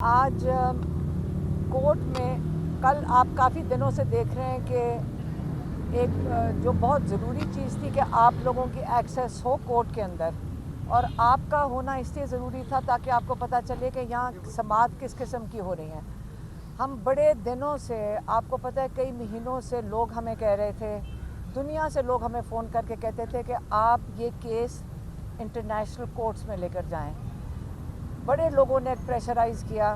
आज कोर्ट में कल आप काफ़ी दिनों से देख रहे हैं कि एक जो बहुत ज़रूरी चीज़ थी कि आप लोगों की एक्सेस हो कोर्ट के अंदर, और आपका होना इसलिए ज़रूरी था ताकि आपको पता चले कि यहाँ समाअत किस किस्म की हो रही हैं। हम बड़े दिनों से, आपको पता है कई महीनों से लोग हमें कह रहे थे, दुनिया से लोग हमें फ़ोन करके कहते थे कि आप ये केस इंटरनेशनल कोर्ट्स में लेकर जाएं। बड़े लोगों ने प्रेशराइज़ किया।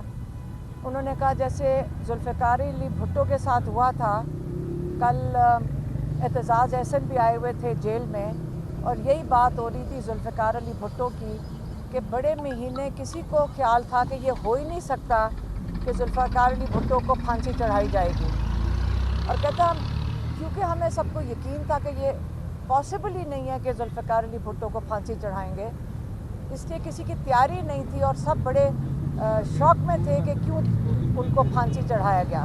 उन्होंने कहा जैसे जुल्फ़िकार अली भुट्टो के साथ हुआ था, कल एतजाज़ एहसन भी आए हुए थे जेल में, और यही बात हो रही थी जुल्फ़िकार अली भुट्टो की कि बड़े महीने किसी को ख्याल था कि ये हो ही नहीं सकता कि जुल्फ़िकार अली भुट्टो को फांसी चढ़ाई जाएगी। और कहता क्योंकि हमें सबको यकीन था कि ये पॉसिबल ही नहीं है कि जुल्फ़िकार अली भुट्टो को फांसी चढ़ाएंगे, इसलिए किसी की तैयारी नहीं थी और सब बड़े शौक में थे कि क्यों उनको फांसी चढ़ाया गया।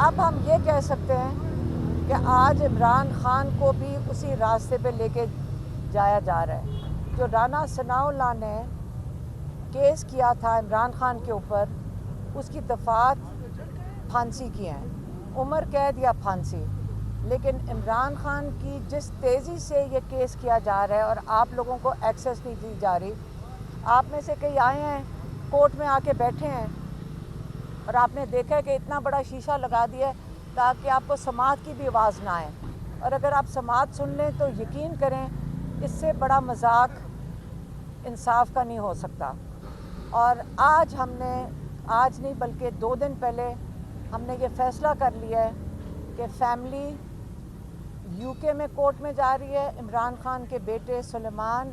अब हम ये कह सकते हैं कि आज इमरान खान को भी उसी रास्ते पे लेके जाया जा रहा है। जो राना सनाउल्लाह ने केस किया था इमरान खान के ऊपर, उसकी दफात फांसी की है, उम्र कैद या फांसी। लेकिन इमरान खान की जिस तेज़ी से ये केस किया जा रहा है और आप लोगों को एक्सेस नहीं दी जा रही, आप में से कई आए हैं कोर्ट में आके बैठे हैं और आपने देखा है कि इतना बड़ा शीशा लगा दिया है ताकि आपको समाअत की भी आवाज़ ना आए, और अगर आप समाअत सुन लें तो यकीन करें इससे बड़ा मजाक इंसाफ का नहीं हो सकता। और आज हमने, आज नहीं बल्कि 2 दिन पहले हमने ये फ़ैसला कर लिया है कि फैमिली यूके में कोर्ट में जा रही है। इमरान खान के बेटे सुलेमान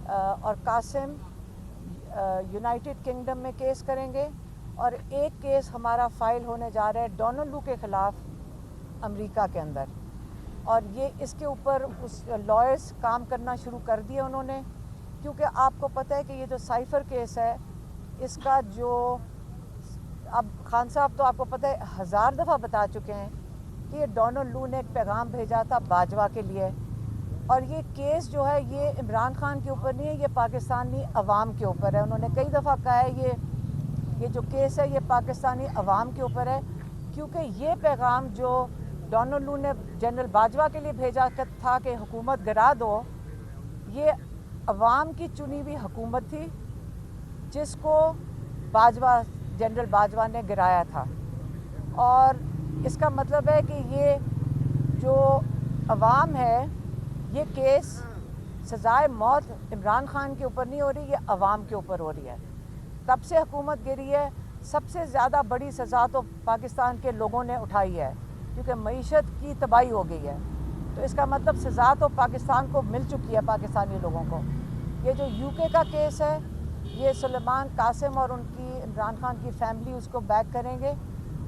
और कासिम यूनाइटेड किंगडम में केस करेंगे, और एक केस हमारा फ़ाइल होने जा रहा है डोनाल्ड लू के ख़िलाफ़ अमेरिका के अंदर। और ये इसके ऊपर उस लॉयर्स काम करना शुरू कर दिए उन्होंने, क्योंकि आपको पता है कि ये जो साइफ़र केस है, इसका जो अब खान साहब तो आपको पता है 1000 दफ़ा बता चुके हैं कि ये डोनाल्ड लू ने एक पैगाम भेजा था बाजवा के लिए, और ये केस जो है ये इमरान खान के ऊपर नहीं है, ये पाकिस्तानी अवाम के ऊपर है। उन्होंने कई दफ़ा कहा है ये जो केस है ये पाकिस्तानी अवाम के ऊपर है, क्योंकि ये पैगाम जो डोनाल्ड लू ने जनरल बाजवा के लिए भेजा था कि हुकूमत गिरा दो, ये अवाम की चुनी हुई हुकूमत थी जिसको बाजवा, जनरल बाजवा ने गिराया था। और इसका मतलब है कि ये जो अवाम है, ये केस सज़ाए मौत इमरान खान के ऊपर नहीं हो रही, ये अवाम के ऊपर हो रही है। तब से हुकूमत गिरी है, सबसे ज़्यादा बड़ी सज़ा तो पाकिस्तान के लोगों ने उठाई है, क्योंकि मईशत की तबाही हो गई है। तो इसका मतलब सज़ा तो पाकिस्तान को मिल चुकी है, पाकिस्तानी लोगों को। ये जो यूके का केस है, ये सुलेमान, कासिम और उनकी इमरान खान की फैमिली उसको बैक करेंगे,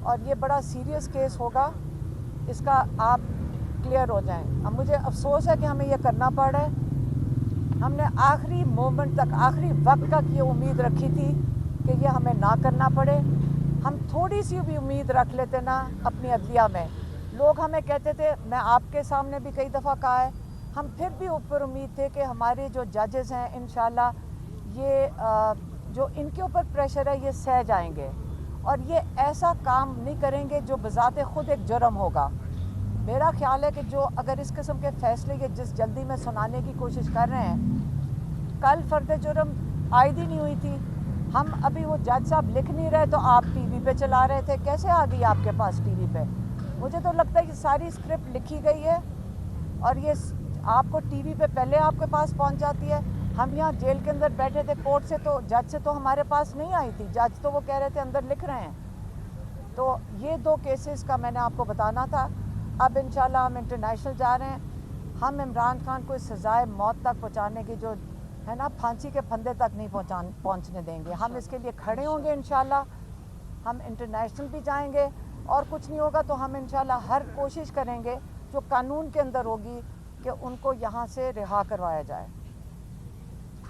और ये बड़ा सीरियस केस होगा, इसका आप क्लियर हो जाएं। अब मुझे अफसोस है कि हमें ये करना पड़ रहा है। हमने आखिरी मोमेंट तक, आखिरी वक्त तक ये उम्मीद रखी थी कि ये हमें ना करना पड़े। हम थोड़ी सी भी उम्मीद रख लेते ना अपनी अदलिया में। लोग हमें कहते थे, मैं आपके सामने भी कई दफ़ा कहा है, हम फिर भी ऊपर उम्मीद थे कि हमारे जो जजेस हैं इंशाल्लाह ये जो इनके ऊपर प्रेशर है ये सह जाएंगे, और ये ऐसा काम नहीं करेंगे जो बज़ाते ख़ुद एक जुर्म होगा। मेरा ख्याल है कि जो अगर इस किस्म के फ़ैसले ये जिस जल्दी में सुनाने की कोशिश कर रहे हैं, कल फ़र्द जुर्म आयद ही नहीं हुई थी। हम अभी वो जज साहब लिख नहीं रहे तो आप टीवी पे चला रहे थे, कैसे आ गई आपके पास टीवी पे? मुझे तो लगता है कि सारी स्क्रिप्ट लिखी गई है और ये आपको टीवी पे पहले आपके पास पहुंच जाती है। हम यहाँ जेल के अंदर बैठे थे, कोर्ट से तो जज से तो हमारे पास नहीं आई थी, जज तो वो कह रहे थे अंदर लिख रहे हैं। तो ये 2 केसेस का मैंने आपको बताना था। अब इंशाल्लाह हम इंटरनेशनल जा रहे हैं। हम इमरान खान को इस सज़ाए मौत तक पहुँचाने की जो है ना, फांसी के फंदे तक नहीं पहुँचने देंगे। हम इसके लिए खड़े होंगे इंशाल्लाह। हम इंटरनेशनल भी जाएंगे, और कुछ नहीं होगा तो हम इंशाल्लाह हर कोशिश करेंगे जो कानून के अंदर होगी कि उनको यहाँ से रिहा करवाया जाए।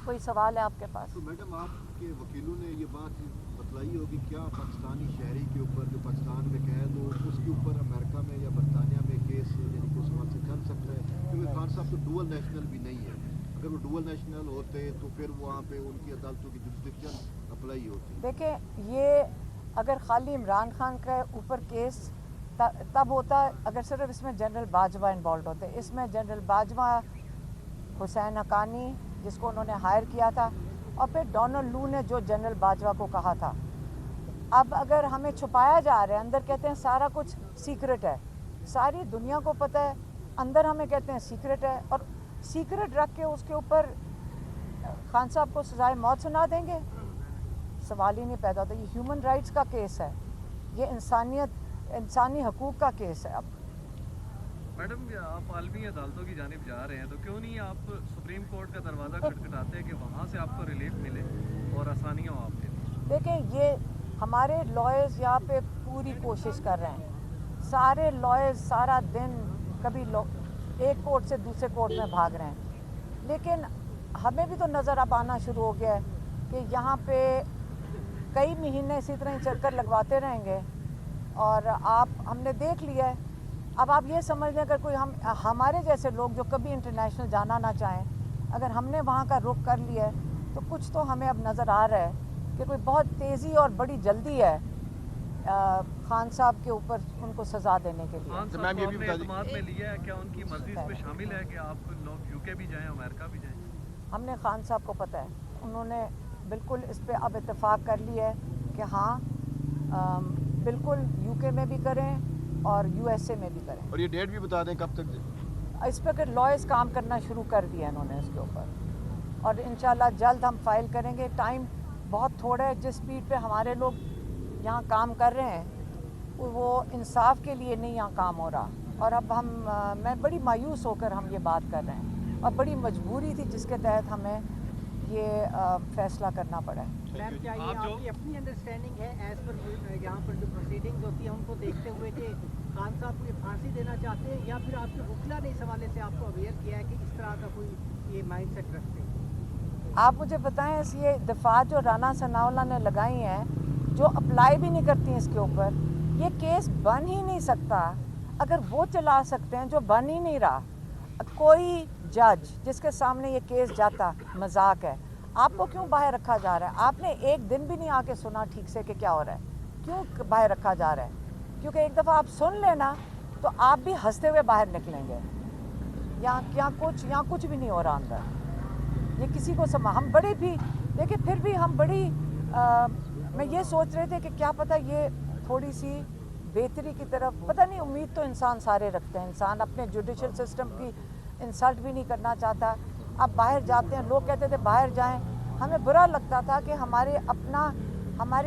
कोई सवाल है आपके पास? तो मैडम, आपके वकीलों ने ये बात बतलाई होगी क्या पाकिस्तानी शहरी के ऊपर जो पाकिस्तान में कैद हो, उसके ऊपर अमेरिका में या बरतानिया में केस यानी कि उस वक्त से चल सकता है? क्योंकि खान साहब तो डुअल नेशनल भी नहीं है, अगर वो डुअल नेशनल होते तो फिर वहाँ पे उनकी अदालतों की जुरिस्डिक्शन अप्लाई होती। देखें, ये अगर खाली इमरान खान के ऊपर केस तब होता अगर सिर्फ इसमें जनरल बाजवा इन्वॉल्व होते। इसमें जनरल बाजवा, हुसैन हक्कानी जिसको उन्होंने हायर किया था, और फिर डोनाल्ड लू ने जो जनरल बाजवा को कहा था। अब अगर हमें छुपाया जा रहा है, अंदर कहते हैं सारा कुछ सीक्रेट है, सारी दुनिया को पता है, अंदर हमें कहते हैं सीक्रेट है, और सीक्रेट रख के उसके ऊपर खान साहब को सजाए मौत सुना देंगे? सवाल ही नहीं पैदा होता। ये ह्यूमन राइट्स का केस है, ये इंसानी हकूक़ का केस है। अब मैडम, आप आलमी अदालतों की जानिब जा रहे हैं, तो क्यों नहीं आप सुप्रीम कोर्ट का दरवाज़ा खटखटाते हैं कि वहाँ से आपको रिलीफ मिले और आसानियाँ हो आपके लिए? देखें, ये हमारे लॉयर्स यहाँ पे पूरी कोशिश कर रहे हैं। सारे लॉयर्स सारा दिन कभी एक कोर्ट से दूसरे कोर्ट में भाग रहे हैं, लेकिन हमें भी तो नज़र अब आना शुरू हो गया है कि यहाँ पे कई महीने इसी तरह ही चक्कर लगवाते रहेंगे, और हमने देख लिया है। अब आप ये समझ लें, अगर कोई हमारे जैसे लोग जो कभी इंटरनेशनल जाना ना चाहें, अगर हमने वहाँ का रुख कर लिया है, तो कुछ तो हमें अब नज़र आ रहा है कि कोई बहुत तेज़ी और बड़ी जल्दी है खान साहब के ऊपर उनको सज़ा देने के लिए। खान साहब को आपने एतमाद में लिया है, क्या उनकी मर्जी इसमें शामिल है कि आप लोग यूके भी जाएं, अमेरिका भी जाएं? हमने खान साहब को पता है, उन्होंने बिल्कुल इस पे अब इत्तेफाक कर लिया है कि हाँ, बिल्कुल यूके में भी करें और यूएसए में भी करें। और ये डेट भी बता दें कब तक? इस पर अगर लॉयर्स काम करना शुरू कर दिया इन्होंने इसके ऊपर, और इंशाल्लाह जल्द हम फाइल करेंगे। टाइम बहुत थोड़ा है। जिस स्पीड पे हमारे लोग यहाँ काम कर रहे हैं, वो इंसाफ के लिए नहीं यहाँ काम हो रहा, और अब मैं बड़ी मायूस होकर हम ये बात कर रहे हैं, और बड़ी मजबूरी थी जिसके तहत हमें ये फैसला करना पड़ा है। मैम, क्या ये आपकी अपनी अंडरस्टैंडिंग है एज पर यहाँ पर जो प्रोसीडिंग्स होती है उनको देखते हुए कि खान साहब को ये फांसी देना चाहते हैं, या फिर आपके वकीला ने इस हवाले से आपको अवेयर किया है कि इस तरह का कोई ये माइंड सेट रखते हैं? आप मुझे बताएं, ये दफा जो राना सनाउल्लाह ने लगाई हैं, जो अप्लाई भी नहीं करती हैं इसके ऊपर, ये केस बन ही नहीं सकता। अगर वो चला सकते हैं, जो बन ही नहीं रहा, कोई जज जिसके सामने ये केस जाता, मजाक है। आपको क्यों बाहर रखा जा रहा है? आपने एक दिन भी नहीं आके सुना ठीक से कि क्या हो रहा है, क्यों बाहर रखा जा रहा है? क्योंकि एक दफ़ा आप सुन लेना तो आप भी हंसते हुए बाहर निकलेंगे। यहाँ कुछ भी नहीं हो रहा अंदर। ये किसी को हम बड़े भी देखिए, फिर भी हम बड़ी मैं ये सोच रहे थे कि क्या पता ये थोड़ी सी बेहतरी की तरफ, पता नहीं, उम्मीद तो इंसान सारे रखते हैं। इंसान अपने जुडिशल सिस्टम की इंसल्ट भी नहीं करना चाहता। अब बाहर जाते हैं, लोग कहते थे बाहर जाएं, हमें बुरा लगता था कि हमारे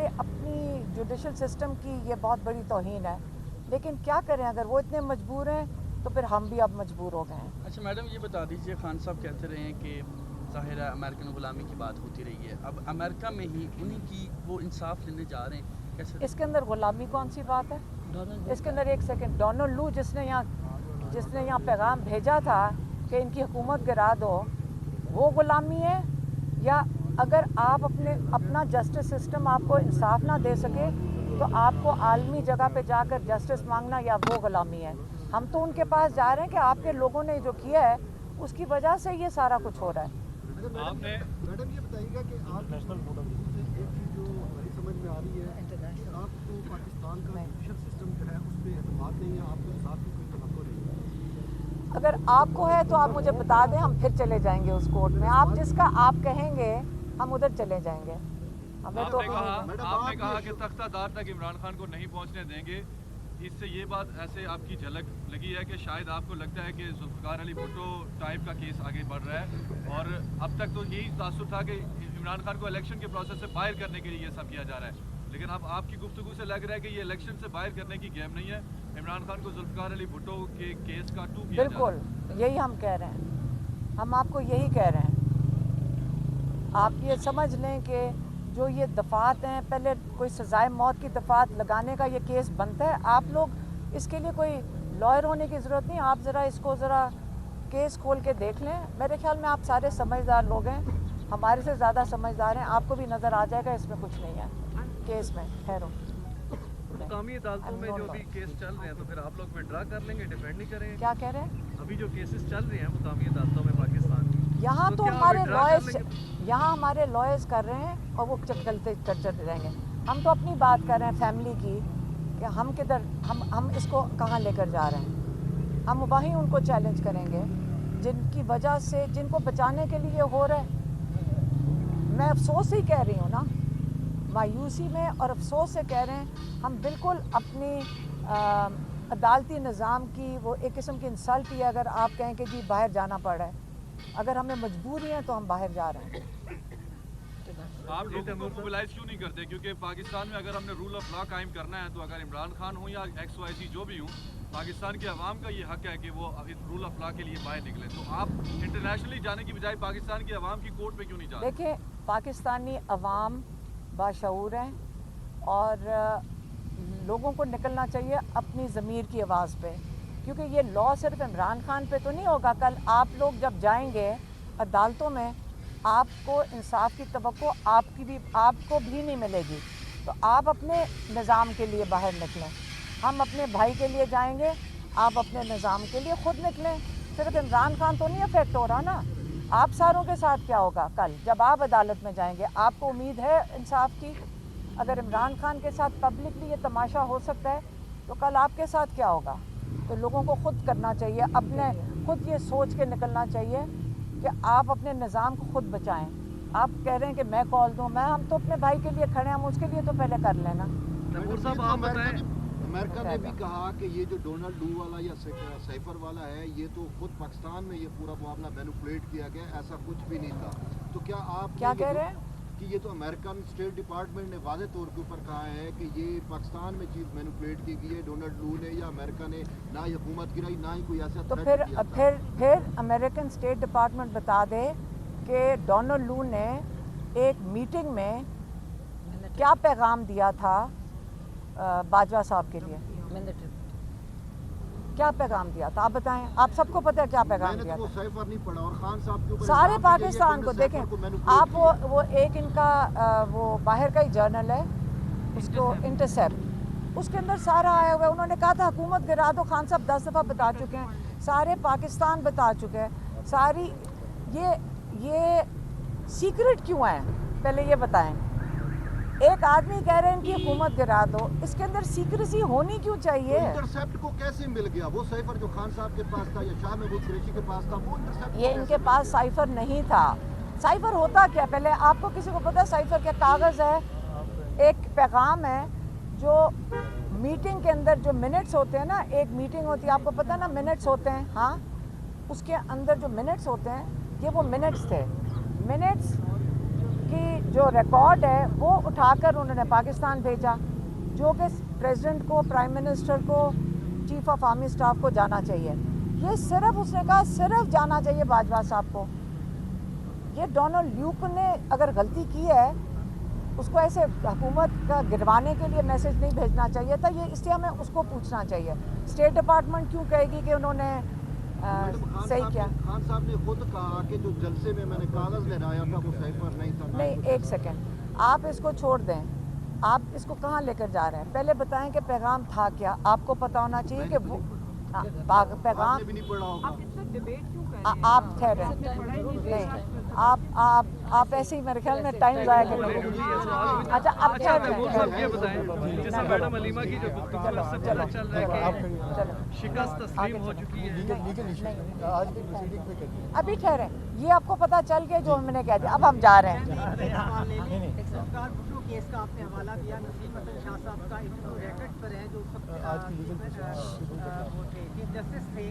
अपनी जुडिशल सिस्टम की ये बहुत बड़ी तौहीन है। लेकिन क्या करें, अगर वो इतने मजबूर हैं तो फिर हम भी अब मजबूर हो गए हैं। अच्छा मैडम, ये बता दीजिए, खान साहब कहते रहे हैं कि ज़ाहिर है अमेरिकन गुलामी की बात होती रही है, अब अमेरिका में ही उन्हीं की वो इंसाफ लेने जा रहे हैं, कैसे? इसके अंदर गुलामी कौन सी बात है? इसके अंदर एक सेकंड, डोनाल्ड लू जिसने यहाँ पैगाम भेजा था कि इनकी हुकूमत गिरा दो, वो गुलामी है? या अगर आप अपना जस्टिस सिस्टम आपको इंसाफ ना दे सके तो आपको आलमी जगह पे जाकर जस्टिस मांगना, या वो गुलामी है? हम तो उनके पास जा रहे हैं कि आपके लोगों ने जो किया है उसकी वजह से ये सारा कुछ हो रहा है। मैडम ये बताइएगा कि आप नेशनल बोर्ड से एक चीज़ जो मेरी समझ में आ रही है, आपको पाकिस्तान का जुडिशल सिस्टम जो है उस पर एतमाद नहीं है, आपको इंसाफ की कोई तवक्को नहीं है? अगर आपको है तो आप मुझे बता दें, हम फिर चले जाएंगे उस कोर्ट में। आप जिसका आप कहेंगे हम उधर चले जाएंगे। हमें तो आपने कहा कि तख्तादार तक इमरान खान को नहीं पहुंचने देंगे। इससे ये बात ऐसे आपकी झलक लगी है कि शायद आपको लगता है कि जुल्फ़िकार अली भुट्टो टाइप का केस आगे बढ़ रहा है, और अब तक तो यही तासुर था कि इमरान खान को इलेक्शन के प्रोसेस से बाहर करने के लिए ये सब किया जा रहा है। लेकिन अब आपकी गुफ्तगू से लग रहा है कि ये इलेक्शन से बाहर करने की गेम नहीं है, इमरान खान को जुल्फ़िकार अली भुट्टो के केस का टू किया जा रहा है। बिल्कुल यही हम कह रहे हैं, हम आपको यही कह रहे हैं। आप ये समझ लें कि जो ये दफात हैं, पहले कोई सजाए मौत की दफात लगाने का ये केस बनता है। आप लोग इसके लिए कोई लॉयर होने की ज़रूरत नहीं, आप इसको ज़रा केस खोल के देख लें। मेरे ख्याल में आप सारे समझदार लोग हैं, हमारे से ज़्यादा समझदार हैं, आपको भी नज़र आ जाएगा इसमें कुछ नहीं है केस में। ठहरो, मुकामी अदालतों में जो भी केस चल रहे हैं, तो फिर आप लोग विड्रा कर लेंगे, डिफेंड नहीं करेंगे? क्या कह रहे हैं? अभी जो केसेस चल रहे हैं मुकामी अदालतों में पाकिस्तान, यहाँ तो तो क्या हमारे withdraw लॉयर्स कर लेंगे? यहाँ हमारे लॉयर्स कर रहे हैं और वो चलते रहेंगे। हम तो अपनी बात कर रहे हैं फैमिली की कि हम किधर हम इसको कहाँ लेकर जा रहे हैं। हम वहीं उनको चैलेंज करेंगे जिनकी वजह से जिनको बचाने के लिए हो रहा है। मैं अफसोस ही कह रही हूँ ना, मायूसी में और अफसोस से कह रहे हैं हम बिल्कुल अपनी अदालती निज़ाम की वो एक किस्म की इंसल्ट ही है अगर आप कहें कि जी बाहर जाना पड़ रहा है। अगर हमें मजबूरी है तो हम बाहर जा रहे हैं। आप लोगों को मोबिलाइज क्यों नहीं करते? क्योंकि पाकिस्तान में अगर हमने रूल ऑफ लॉ कायम करना है तो अगर इमरान खान हो या XYZ जो भी हूँ, पाकिस्तान के अवाम का ये हक है कि वो इस रूल ऑफ लॉ के लिए बाहर निकले। तो आप इंटरनेशनली जाने की बजाय पाकिस्तान के अवाम की कोर्ट में क्यों नहीं जा रहे? देखें, पाकिस्तानी अवाम बाशऊर हैं और लोगों को निकलना चाहिए अपनी ज़मीर की आवाज़ पे, क्योंकि ये लॉ सिर्फ इमरान खान पे तो नहीं होगा। कल आप लोग जब जाएंगे अदालतों में आपको इंसाफ की तवक्को आपको भी नहीं मिलेगी। तो आप अपने निज़ाम के लिए बाहर निकलें। हम अपने भाई के लिए जाएंगे, आप अपने निज़ाम के लिए ख़ुद निकलें। सिर्फ इमरान खान तो नहीं अफेक्ट हो रहा ना, आप सारों के साथ क्या होगा कल जब आप अदालत में जाएंगे? आपको उम्मीद है इंसाफ की? अगर इमरान खान के साथ पब्लिकली ये तमाशा हो सकता है तो कल आपके साथ क्या होगा? तो लोगों को ख़ुद करना चाहिए, अपने खुद ये सोच के निकलना चाहिए कि आप अपने निज़ाम को ख़ुद बचाएं। आप कह रहे हैं कि मैं कॉल दूं, हम तो अपने भाई के लिए खड़े हैं, हम उसके लिए तो पहले कर लेना। तैमूर साहब आप बताएं। अमेरिका ने भी कहा कि ये जो डोनाल्ड डू वाला या साइफर वाला है ये तो खुद पाकिस्तान में ये पूरा मामला मैनिपुलेट किया गया, ऐसा कुछ भी नहीं था। तो क्या आप क्या कह रहे हैं कि ये तो अमेरिकन स्टेट डिपार्टमेंट ने वाज़े तौर के ऊपर कहा है कि ये पाकिस्तान में चीज़ मैनिपुलेट की गई है, डोनाल्ड डू ने या अमेरिका ने ना ही हुकूमत गिराई ना ही कोई ऐसा तो threat किया था। फिर अमेरिकन स्टेट डिपार्टमेंट बता दे कि डोनाल्ड लू ने एक मीटिंग में क्या पैगाम दिया था बाजवा साहब के लिए? क्या पैगाम दिया था आप बताएं? आप सबको पता है क्या पैगाम मैंने दिया तो वो था? साइफर नहीं पढ़ा और खान साहब के ऊपर सारे इल्जाम भी है पाकिस्तान कि को उन्होंने देखें, साइफर को manipulate आप किया। वो एक इनका वो बाहर का ही जर्नल है, उसको इंटरसेप्ट, उसके अंदर सारा आया हुआ है। उन्होंने कहा था हुकूमत गिरा दो, खान साहब 10 दफ़ा बता चुके हैं, सारे पाकिस्तान बता चुके हैं। सारी ये सीक्रेट क्यों है पहले ये बताएं। एक आदमी कह रहे हैं कि हुकूमत गिरा दो, इसके अंदर सीक्रेसी होनी क्यों चाहिए? इंटरसेप्ट को कैसे मिल गया वो साइफर जो खान साहब के पास था या शाह महमूद कुरैशी के पास था, वो इंटरसेप्ट ये इनके पास साइफर नहीं था। साइफर होता क्या? पहले आपको किसी को पता है साइफर क्या? कागज़ है, एक पैगाम है जो मीटिंग के अंदर जो मिनट्स होते हैं ना, एक मीटिंग होती है आपको पता है ना, मिनट्स होते हैं। हाँ, उसके अंदर जो मिनट्स होते हैं ये वो मिनट्स थे। मिनट्स की जो रिकॉर्ड है वो उठाकर उन्होंने पाकिस्तान भेजा, जो कि प्रेसिडेंट को, प्राइम मिनिस्टर को, चीफ ऑफ आर्मी स्टाफ को जाना चाहिए। ये सिर्फ उसने कहा सिर्फ जाना चाहिए बाजवा साहब को। ये डोनाल्ड ल्यूक ने अगर गलती की है उसको ऐसे हुकूमत का गिरवाने के लिए मैसेज नहीं भेजना चाहिए था। ये इसलिए हमें उसको पूछना चाहिए। स्टेट डिपार्टमेंट क्यों कहेगी कि उन्होंने सही किया? खान साहब ने खुद कहा कि जो जलसे में मैंने कागज़ लहराया था वो साइफर नहीं था। नहीं, एक सेकेंड, आप इसको छोड़ दें। आप इसको कहाँ लेकर जा रहे हैं? पहले बताएं कि पैगाम था क्या। आपको पता होना चाहिए कि वो पैगाम आपने भी नहीं पढ़ा होगा। आप ठहरे नहीं, आप ऐसे ही मेरे ख्याल में टाइम ज़ाया करेंगे। अच्छा, अब तैमूर साहब ये ठहर बताएं, जैसे मैडम अलीमा की जो गुफ्तगू है उससे पता चल रहा है कि शिकस्त तस्लीम हो चुकी है। अभी ठहरे, ये आपको पता चल गया जो हमने कह दिया। अब हम जा रहे हैं। सरकार भुट्टो केस का आपने हवाला दिया, नसीम हसन शाह साहब का इंटरव्यू रिकॉर्ड पर है, जो वो थे चीफ जस्टिस थे,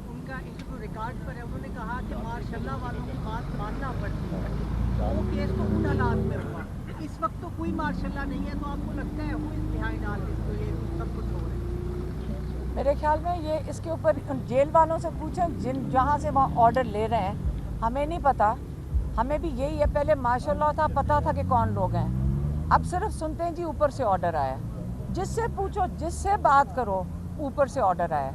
उनका इंटरव्यू रिकॉर्ड पर है। उन्होंने कहा कि मार्शल्ला वालों की बात मानना पड़ती है। वो केस तो उटालात में हुआ, इस वक्त तो कोई मार्शल्ला नहीं है। तो आपको लगता है वो इस बिहाइंड ऑल दिस तो ये सब कुछ हो रहा है? मेरे ख्याल में ये इसके ऊपर जेल वालों से पूछें जहाँ से वहाँ ऑर्डर ले रहे हैं। हमें नहीं पता, हमें भी यही है। पहले माशाल्लाह था, पता था कि कौन लोग हैं, अब सिर्फ सुनते हैं जी ऊपर से ऑर्डर आया। जिससे पूछो, जिससे बात करो, ऊपर से ऑर्डर आया।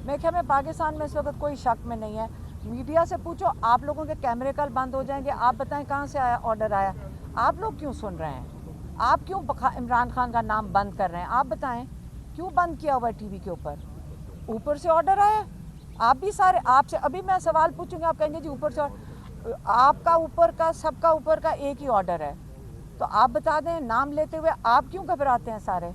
मेरे ख्याल में पाकिस्तान में इस वक्त कोई शक में नहीं है। मीडिया से पूछो, आप लोगों के कैमरे कल बंद हो जाएंगे, आप बताएं कहाँ से आया ऑर्डर आया। आप लोग क्यों सुन रहे हैं? आप क्यों इमरान खान का नाम बंद कर रहे हैं? आप बताएं क्यों बंद किया हुआ है टीवी के ऊपर से ऑर्डर आया? आप भी सारे, आपसे अभी मैं सवाल पूछूंगी, आप कहेंगे जी ऊपर से आपका ऊपर का सबका ऊपर का एक ही ऑर्डर है, तो आप बता दें, नाम लेते हुए आप क्यों घबराते हैं सारे?